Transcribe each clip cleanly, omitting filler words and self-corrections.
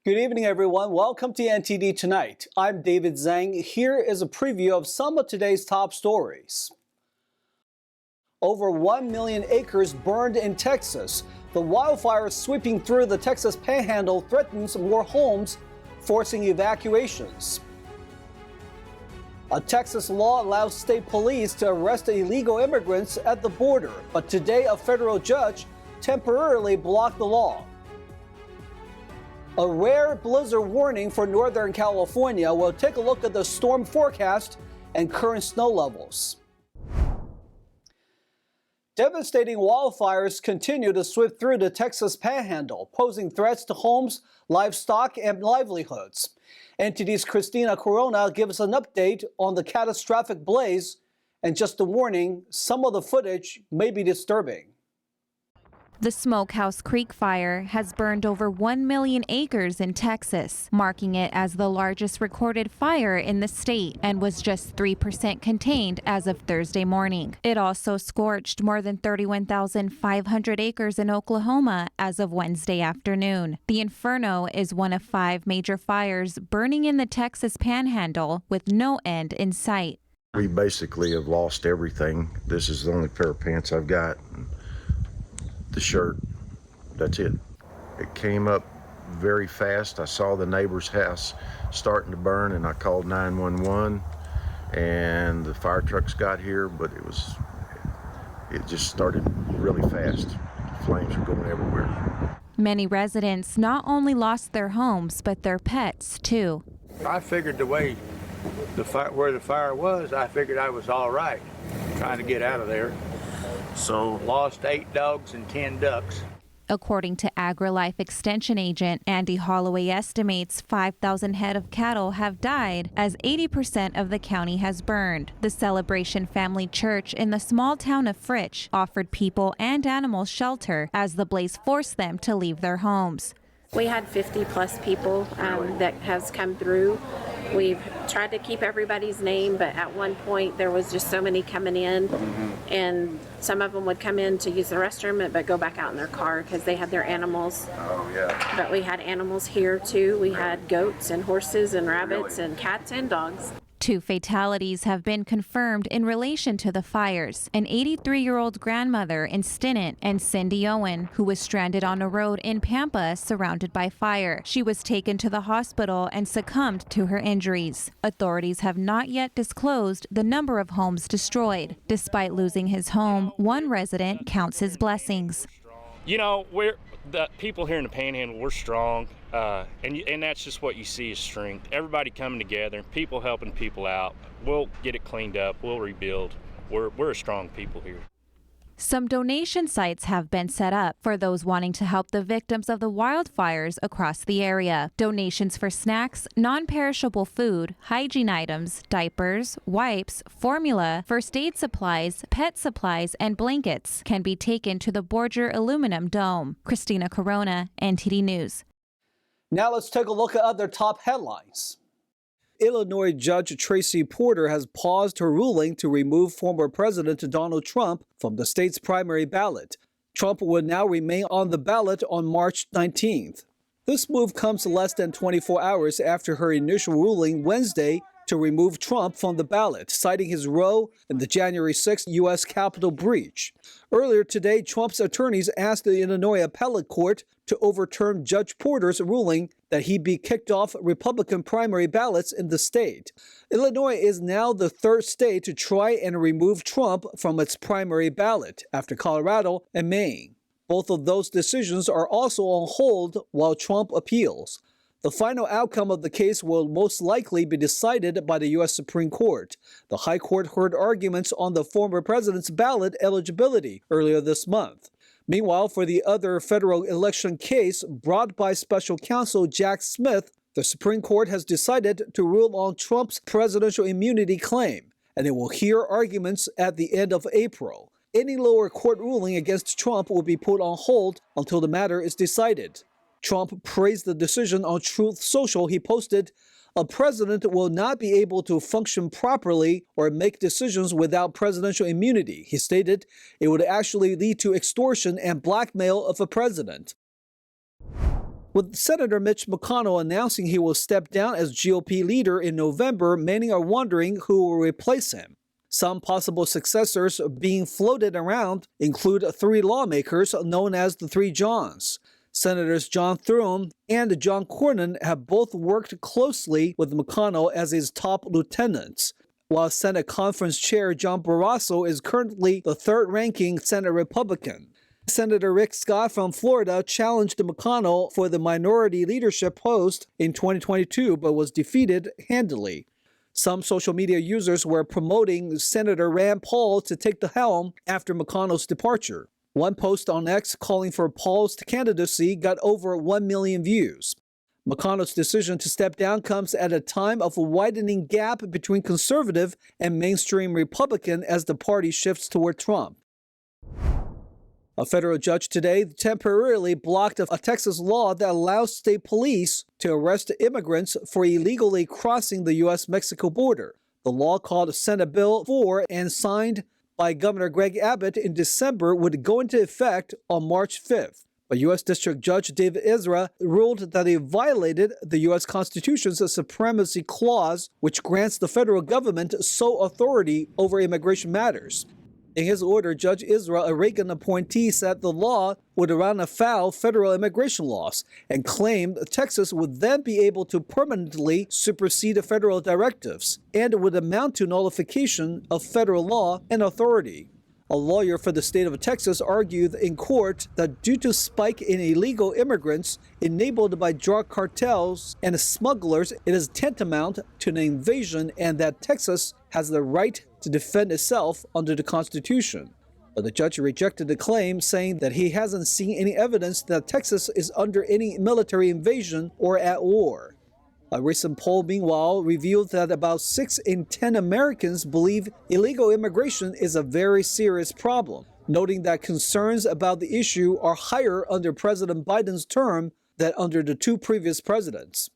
Good evening, everyone. Welcome to NTD Tonight. I'm David Zhang. Here is a preview of some of today's top stories. Over 1 million acres burned in Texas. The wildfire sweeping through the Texas Panhandle threatens more homes, forcing evacuations. A Texas law allows state police to arrest illegal immigrants at the border, but today a federal judge temporarily blocked the law. A rare blizzard warning for Northern California. We'll take a look at the storm forecast and current snow levels. Devastating wildfires continue to sweep through the Texas Panhandle, posing threats to homes, livestock, and livelihoods. NTD's Christina Corona gives us an update on the catastrophic blaze, and just a warning, some of the footage may be disturbing. The Smokehouse Creek fire has burned over 1 million acres in Texas, marking it as the largest recorded fire in the state and was just 3% contained as of Thursday morning. It also scorched more than 31,500 acres in Oklahoma as of Wednesday afternoon. The Inferno is one of 5 major fires burning in the Texas Panhandle with no end in sight. We basically have lost everything. This is the only pair of pants I've got. The shirt, that's it. It came up very fast. I saw the neighbor's house starting to burn and I called 911 and the fire trucks got here, but it just started really fast. Flames were going everywhere. Many residents not only lost their homes, but their pets too. I figured the way where the fire was, I figured I was all right trying to get out of there. So lost 8 dogs and 10 ducks. According to AgriLife Extension agent Andy Holloway, estimates 5,000 head of cattle have died as 80% of the county has burned. The Celebration Family Church in the small town of Fritch offered people and animals shelter as the blaze forced them to leave their homes. We had 50 plus people that has come through. We've tried to keep everybody's name, but at one point there was just so many coming in, and some of them would come in to use the restroom but go back out in their car because they had their animals. Oh, yeah. But we had animals here too. We had goats and horses and rabbits and cats and dogs. 2 fatalities have been confirmed in relation to the fires. An 83-year-old grandmother in Stinnett and Cindy Owen, who was stranded on a road in Pampa surrounded by fire. She was taken to the hospital and succumbed to her injuries. Authorities have not yet disclosed the number of homes destroyed. Despite losing his home, one resident counts his blessings. You know, the people here in the Panhandle, we're strong, and that's just what you see is strength. Everybody coming together, people helping people out. We'll get it cleaned up. We'll rebuild. We're a strong people here. Some donation sites have been set up for those wanting to help the victims of the wildfires across the area. Donations for snacks, non-perishable food, hygiene items, diapers, wipes, formula, first aid supplies, pet supplies, and blankets can be taken to the Borger Aluminum Dome. Christina Corona, NTD News. Now let's take a look at other top headlines. Illinois Judge Tracy Porter has paused her ruling to remove former President Donald Trump from the state's primary ballot. Trump would now remain on the ballot on March 19th. This move comes less than 24 hours after her initial ruling Wednesday to remove Trump from the ballot, citing his role in the January 6th U.S. Capitol breach. Earlier today, Trump's attorneys asked the Illinois Appellate Court to overturn Judge Porter's ruling that he be kicked off Republican primary ballots in the state. Illinois is now the 3rd state to try and remove Trump from its primary ballot, after Colorado and Maine. Both of those decisions are also on hold while Trump appeals. The final outcome of the case will most likely be decided by the U.S. Supreme Court. The High Court heard arguments on the former president's ballot eligibility earlier this month. Meanwhile, for the other federal election case brought by special counsel Jack Smith, the Supreme Court has decided to rule on Trump's presidential immunity claim, and it will hear arguments at the end of April. Any lower court ruling against Trump will be put on hold until the matter is decided. Trump praised the decision on Truth Social. He posted, "A president will not be able to function properly or make decisions without presidential immunity." He stated it would actually lead to extortion and blackmail of a president. With Senator Mitch McConnell announcing he will step down as GOP leader in November, many are wondering who will replace him. Some possible successors being floated around include three lawmakers known as the Three Johns. Senators John Thune and John Cornyn have both worked closely with McConnell as his top lieutenants, while Senate Conference Chair John Barrasso is currently the third-ranking Senate Republican. Senator Rick Scott from Florida challenged McConnell for the minority leadership post in 2022, but was defeated handily. Some social media users were promoting Senator Rand Paul to take the helm after McConnell's departure. One post on X calling for Paul's candidacy got over 1 million views. McConnell's decision to step down comes at a time of a widening gap between conservative and mainstream Republican as the party shifts toward Trump. A federal judge today temporarily blocked a Texas law that allows state police to arrest immigrants for illegally crossing the U.S.-Mexico border. The law, called Senate Bill 4 and signed by Governor Greg Abbott in December, would go into effect on March 5th. But U.S. District Judge David Ezra ruled that it violated the U.S. Constitution's Supremacy Clause, which grants the federal government sole authority over immigration matters. In his order, Judge Ezra, a Reagan appointee, said the law would run afoul federal immigration laws and claimed Texas would then be able to permanently supersede federal directives and would amount to nullification of federal law and authority. A lawyer for the state of Texas argued in court that due to spike in illegal immigrants enabled by drug cartels and smugglers, it is tantamount to an invasion and that Texas has the right to defend itself under the Constitution. But the judge rejected the claim, saying that he hasn't seen any evidence that Texas is under any military invasion or at war. A recent poll, meanwhile, revealed that about 6 in 10 Americans believe illegal immigration is a very serious problem, noting that concerns about the issue are higher under President Biden's term than under the two previous presidents.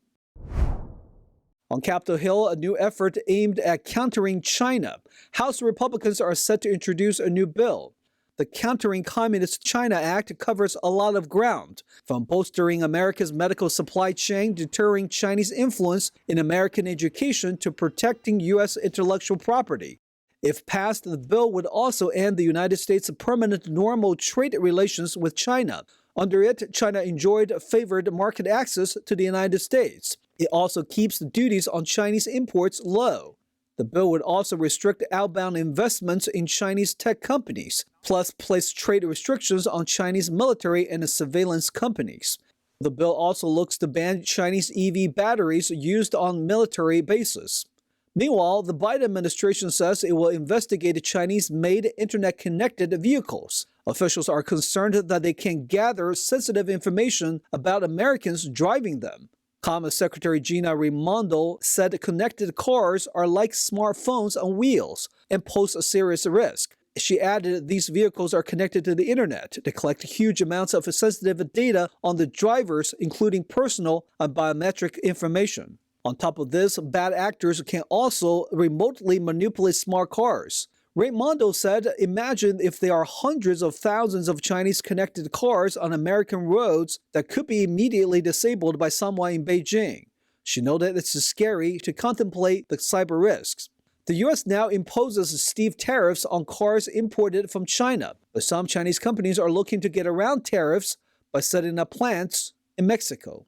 On Capitol Hill, a new effort aimed at countering China. House Republicans are set to introduce a new bill. The Countering Communist China Act covers a lot of ground, from bolstering America's medical supply chain, deterring Chinese influence in American education, to protecting U.S. intellectual property. If passed, the bill would also end the United States' permanent normal trade relations with China. Under it, China enjoyed favored market access to the United States. It also keeps the duties on Chinese imports low. The bill would also restrict outbound investments in Chinese tech companies, plus place trade restrictions on Chinese military and surveillance companies. The bill also looks to ban Chinese EV batteries used on military bases. Meanwhile, the Biden administration says it will investigate Chinese-made internet-connected vehicles. Officials are concerned that they can gather sensitive information about Americans driving them. Commerce Secretary Gina Raimondo said connected cars are like smartphones on wheels and pose a serious risk. She added these vehicles are connected to the internet to collect huge amounts of sensitive data on the drivers, including personal and biometric information. On top of this, bad actors can also remotely manipulate smart cars. Raimondo said, imagine if there are hundreds of thousands of Chinese connected cars on American roads that could be immediately disabled by someone in Beijing. She noted it's scary to contemplate the cyber risks. The U.S. now imposes steep tariffs on cars imported from China, but some Chinese companies are looking to get around tariffs by setting up plants in Mexico.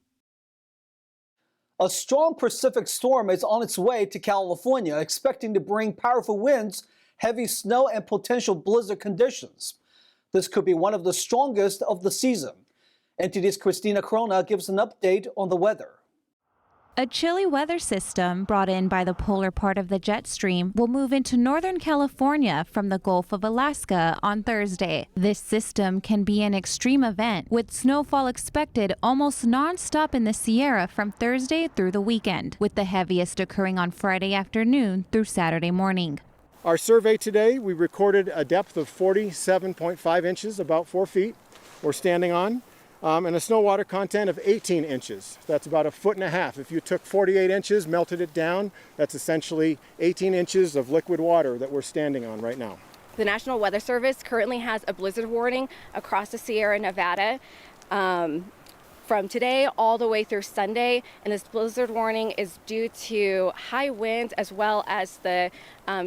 A strong Pacific storm is on its way to California, expecting to bring powerful winds, heavy snow, and potential blizzard conditions. This could be one of the strongest of the season. NTD's Christina Corona gives an update on the weather. A chilly weather system brought in by the polar part of the jet stream will move into Northern California from the Gulf of Alaska on Thursday. This system can be an extreme event, with snowfall expected almost non-stop in the Sierra from Thursday through the weekend, with the heaviest occurring on Friday afternoon through Saturday morning. Our survey today, we recorded a depth of 47.5 inches, about 4 feet, we're standing on. And a snow water content of 18 inches. That's about 1.5 feet. If you took 48 inches, melted it down, that's essentially 18 inches of liquid water that we're standing on right now. The National Weather Service currently has a blizzard warning across the Sierra Nevada from today all the way through Sunday, and this blizzard warning is due to high winds as well as the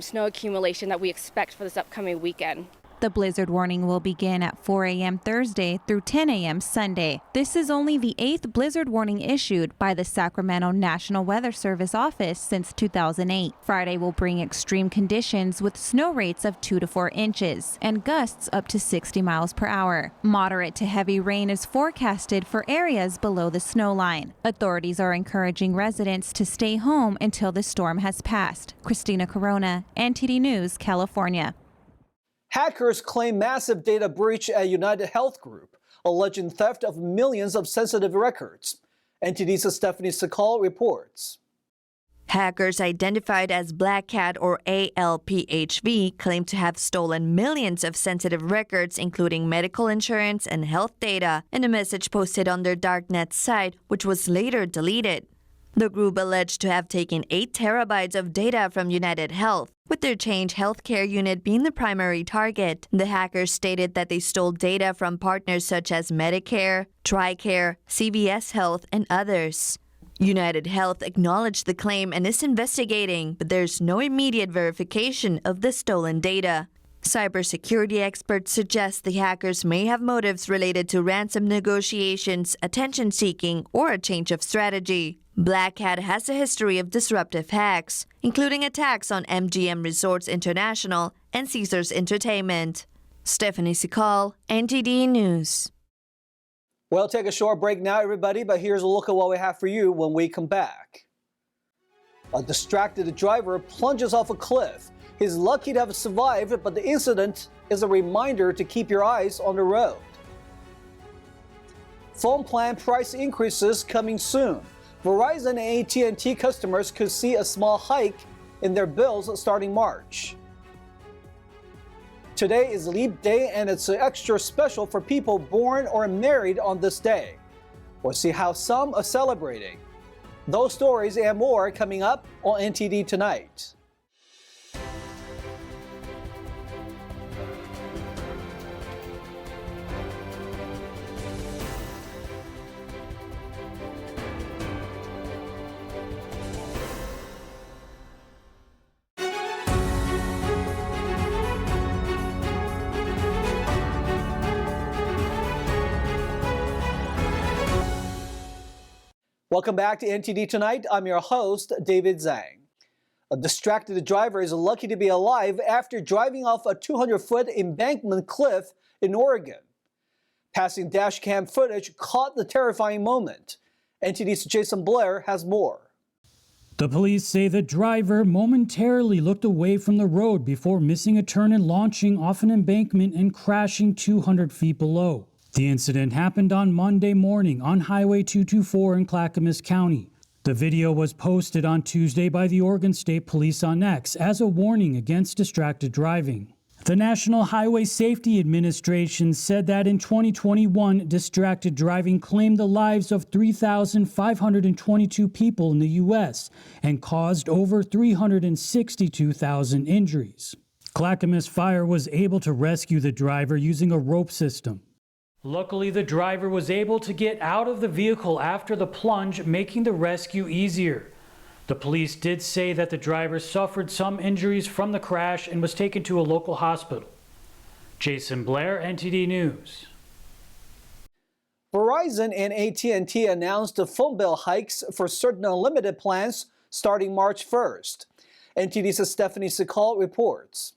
snow accumulation that we expect for this upcoming weekend. The blizzard warning will begin at 4 a.m. Thursday through 10 a.m. Sunday. This is only the 8th blizzard warning issued by the Sacramento National Weather Service office since 2008. Friday will bring extreme conditions with snow rates of 2 to 4 inches and gusts up to 60 miles per hour. Moderate to heavy rain is forecasted for areas below the snow line. Authorities are encouraging residents to stay home until the storm has passed. Christina Corona, NTD News, California. Hackers claim massive data breach at Unitedhealth Group, alleging theft of millions of sensitive records. NTD's Stephanie Sakal reports. Hackers identified as Black Cat or ALPHV claim to have stolen millions of sensitive records, including medical insurance and health data, in a message posted on their darknet site, which was later deleted. The group alleged to have taken 8 terabytes of data from Unitedhealth, with their Change Healthcare unit being the primary target. The hackers stated that they stole data from partners such as Medicare, TRICARE, CVS Health, and others. Unitedhealth acknowledged the claim and is investigating, but there's no immediate verification of the stolen data. Cybersecurity experts suggest the hackers may have motives related to ransom negotiations, attention-seeking, or a change of strategy. Black Cat has a history of disruptive hacks, including attacks on MGM Resorts International and Caesars Entertainment. Stephanie Sikal, NTD News. We'll take a short break now, everybody, but here's a look at what we have for you when we come back. A distracted driver plunges off a cliff. He's lucky to have survived, but the incident is a reminder to keep your eyes on the road. Phone plan price increases coming soon. Verizon and AT&T customers could see a small hike in their bills starting March. Today is Leap Day, and it's extra special for people born or married on this day. We'll see how some are celebrating. Those stories and more coming up on NTD Tonight. Welcome back to NTD Tonight. I'm your host, David Zhang. A distracted driver is lucky to be alive after driving off a 200-foot embankment cliff in Oregon. Passing dashcam footage caught the terrifying moment. NTD's Jason Blair has more. The police say the driver momentarily looked away from the road before missing a turn and launching off an embankment and crashing 200 feet below. The incident happened on Monday morning on Highway 224 in Clackamas County. The video was posted on Tuesday by the Oregon State Police on X as a warning against distracted driving. The National Highway Safety Administration said that in 2021, distracted driving claimed the lives of 3,522 people in the U.S. and caused over 362,000 injuries. Clackamas Fire was able to rescue the driver using a rope system. Luckily, the driver was able to get out of the vehicle after the plunge, making the rescue easier. The police did say that the driver suffered some injuries from the crash and was taken to a local hospital. Jason Blair, NTD News. Verizon and AT&T announced the phone bill hikes for certain unlimited plans starting March 1st. NTD's Stephanie Sikal reports.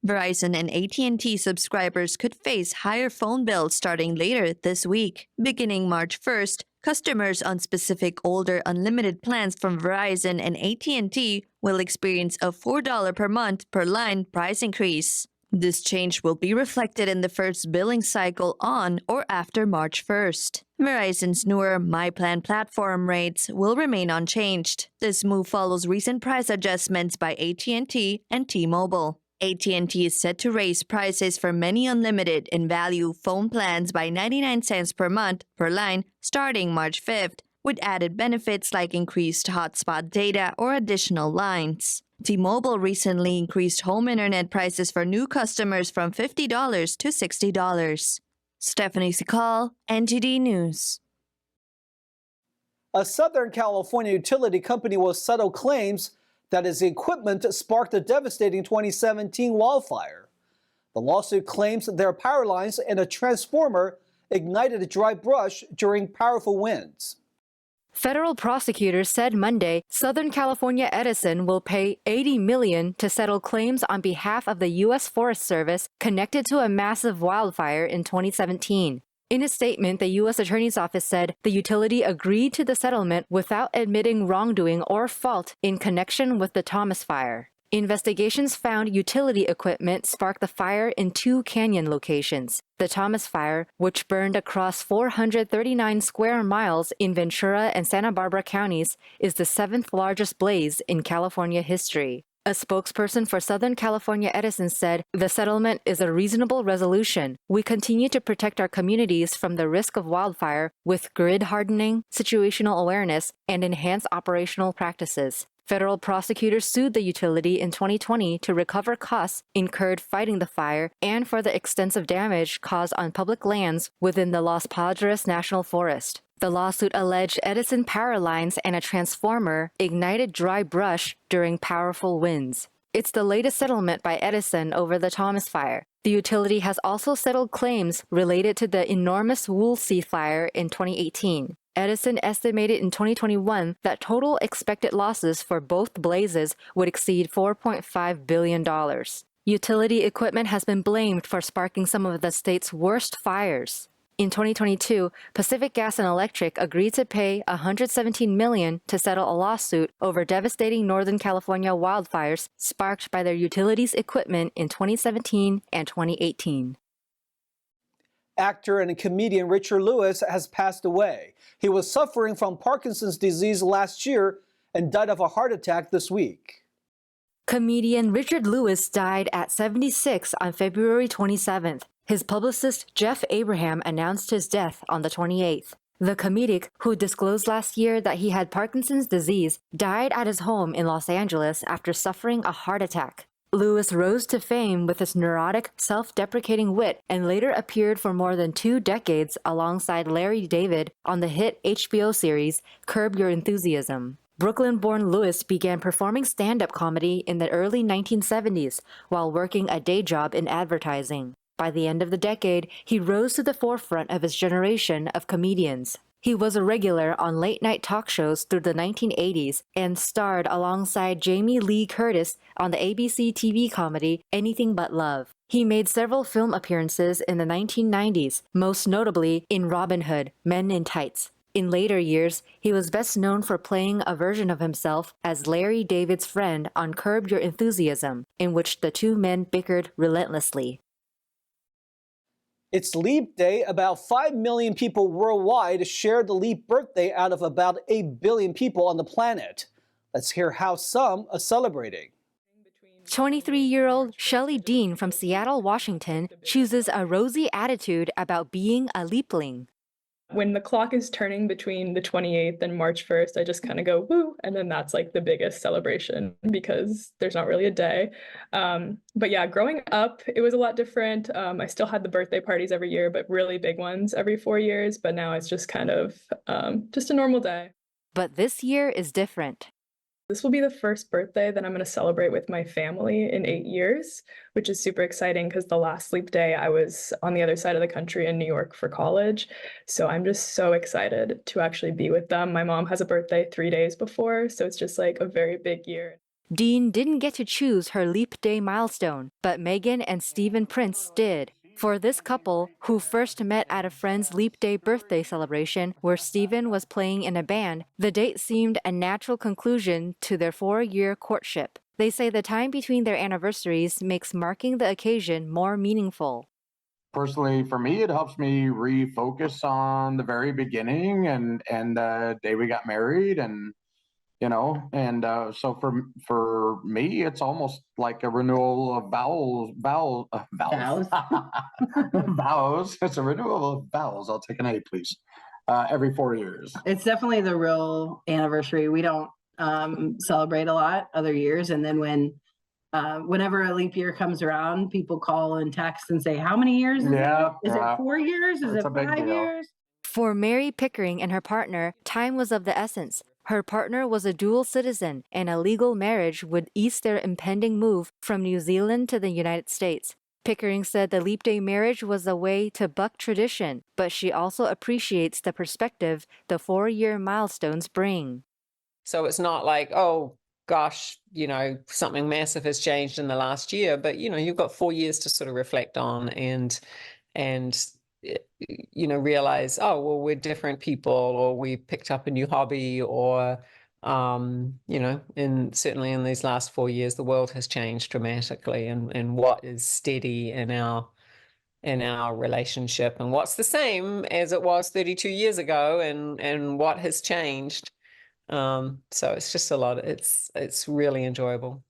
Verizon and AT&T subscribers could face higher phone bills starting later this week. Beginning March 1st, customers on specific older unlimited plans from Verizon and AT&T will experience a $4 per month per line price increase. This change will be reflected in the first billing cycle on or after March 1st. Verizon's newer My Plan platform rates will remain unchanged. This move follows recent price adjustments by AT&T and T-Mobile. AT&T is set to raise prices for many unlimited and value phone plans by 99 cents per month per line starting March 5th, with added benefits like increased hotspot data or additional lines. T-Mobile recently increased home internet prices for new customers from $50 to $60. Stephanie Sikal, NTD News. A Southern California utility company will settle claims that its equipment sparked a devastating 2017 wildfire. The lawsuit claims their power lines and a transformer ignited dry brush during powerful winds. Federal prosecutors said Monday Southern California Edison will pay $80 million to settle claims on behalf of the U.S. Forest Service connected to a massive wildfire in 2017. In a statement, the U.S. Attorney's Office said the utility agreed to the settlement without admitting wrongdoing or fault in connection with the Thomas Fire. Investigations found utility equipment sparked the fire in 2 canyon locations. The Thomas Fire, which burned across 439 square miles in Ventura and Santa Barbara counties, is the 7th largest blaze in California history. A spokesperson for Southern California Edison said, "The settlement is a reasonable resolution. We continue to protect our communities from the risk of wildfire with grid hardening, situational awareness, and enhanced operational practices." Federal prosecutors sued the utility in 2020 to recover costs incurred fighting the fire and for the extensive damage caused on public lands within the Los Padres National Forest. The lawsuit alleged Edison power lines and a transformer ignited dry brush during powerful winds. It's the latest settlement by Edison over the Thomas Fire. The utility has also settled claims related to the enormous Woolsey Fire in 2018. Edison estimated in 2021 that total expected losses for both blazes would exceed $4.5 billion. Utility equipment has been blamed for sparking some of the state's worst fires. In 2022, Pacific Gas and Electric agreed to pay $117 million to settle a lawsuit over devastating Northern California wildfires sparked by their utilities' equipment in 2017 and 2018. Actor and comedian Richard Lewis has passed away. He was suffering from Parkinson's disease last year and died of a heart attack this week. Comedian Richard Lewis died at 76 on February 27th. His publicist Jeff Abraham announced his death on the 28th. The comedic, who disclosed last year that he had Parkinson's disease, died at his home in Los Angeles after suffering a heart attack. Lewis rose to fame with his neurotic, self-deprecating wit and later appeared for more than 2 decades alongside Larry David on the hit HBO series Curb Your Enthusiasm. Brooklyn-born Lewis began performing stand-up comedy in the early 1970s while working a day job in advertising. By the end of the decade, he rose to the forefront of his generation of comedians. He was a regular on late-night talk shows through the 1980s and starred alongside Jamie Lee Curtis on the ABC TV comedy Anything But Love. He made several film appearances in the 1990s, most notably in Robin Hood, Men in Tights. In later years, he was best known for playing a version of himself as Larry David's friend on Curb Your Enthusiasm, in which the 2 men bickered relentlessly. It's Leap Day. About 5 million people worldwide share the Leap birthday out of about 8 billion people on the planet. Let's hear how some are celebrating. 23-year-old Shelley Dean from Seattle, Washington, chooses a rosy attitude about being a leapling. When the clock is turning between the 28th and March 1st, I just kind of go, woo, and then that's like the biggest celebration because there's not really a day. But yeah, growing up, it was a lot different. I still had the birthday parties every year, but really big ones every 4 years. But now it's just kind of just a normal day. But this year is different. This will be the first birthday that I'm going to celebrate with my family in 8 years, which is super exciting because the last Leap Day I was on the other side of the country in New York for college. So I'm just so excited to actually be with them. My mom has a birthday 3 days before, so it's just like a very big year. Dean didn't get to choose her Leap Day milestone, but Megan and Stephen Prince did. For this couple, who first met at a friend's Leap Day birthday celebration where Stephen was playing in a band, the date seemed a natural conclusion to their 4-year courtship. They say the time between their anniversaries makes marking the occasion more meaningful. Personally, for me, it helps me refocus on the very beginning and the day we got married and so for me, it's almost like a renewal of vows. Vows. It's a renewal of vows. I'll take an A, please. Every 4 years. It's definitely the real anniversary. We don't celebrate a lot other years. And then whenever a leap year comes around, people call and text and say, how many years is it? Is it 4 years? Is it 5 years? For Mary Pickering and her partner, time was of the essence. Her partner was a dual citizen, and a legal marriage would ease their impending move from New Zealand to the United States. Pickering said the leap day marriage was a way to buck tradition, but she also appreciates the perspective the 4-year milestones bring. So it's not like, oh, gosh, something massive has changed in the last year, but, you've got 4 years to sort of reflect on and realize, oh, well, we're different people, or we picked up a new hobby, or, certainly in these last 4 years, the world has changed dramatically, and what is steady in our relationship, and what's the same as it was 32 years ago, and what has changed. So it's just a lot. It's really enjoyable.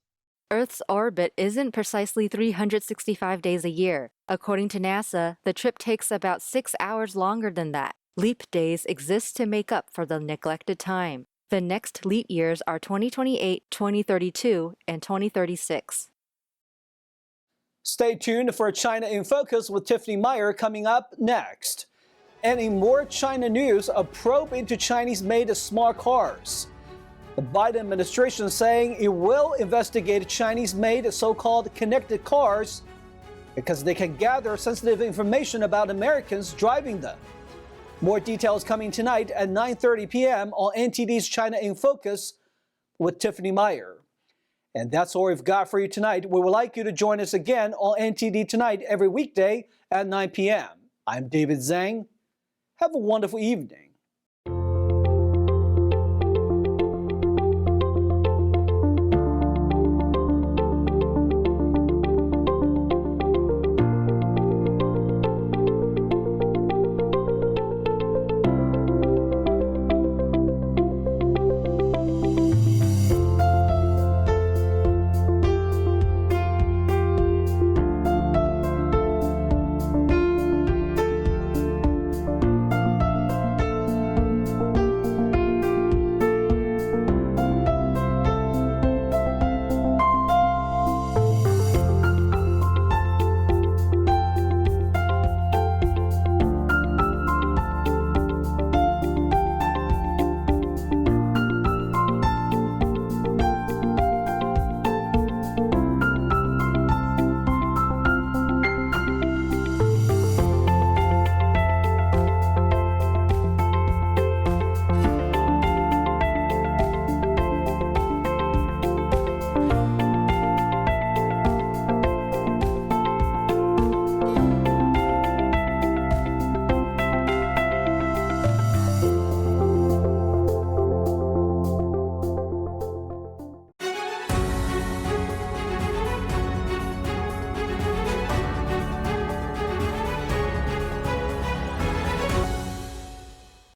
Earth's orbit isn't precisely 365 days a year. According to NASA, the trip takes about 6 hours longer than that. Leap days exist to make up for the neglected time. The next leap years are 2028, 2032, and 2036. Stay tuned for China in Focus with Tiffany Meyer coming up next. And in more China news, a probe into Chinese-made smart cars. The Biden administration saying it will investigate Chinese-made so-called connected cars because they can gather sensitive information about Americans driving them. More details coming tonight at 9:30 p.m. on NTD's China in Focus with Tiffany Meyer. And that's all we've got for you tonight. We would like you to join us again on NTD Tonight every weekday at 9 p.m. I'm David Zhang. Have a wonderful evening.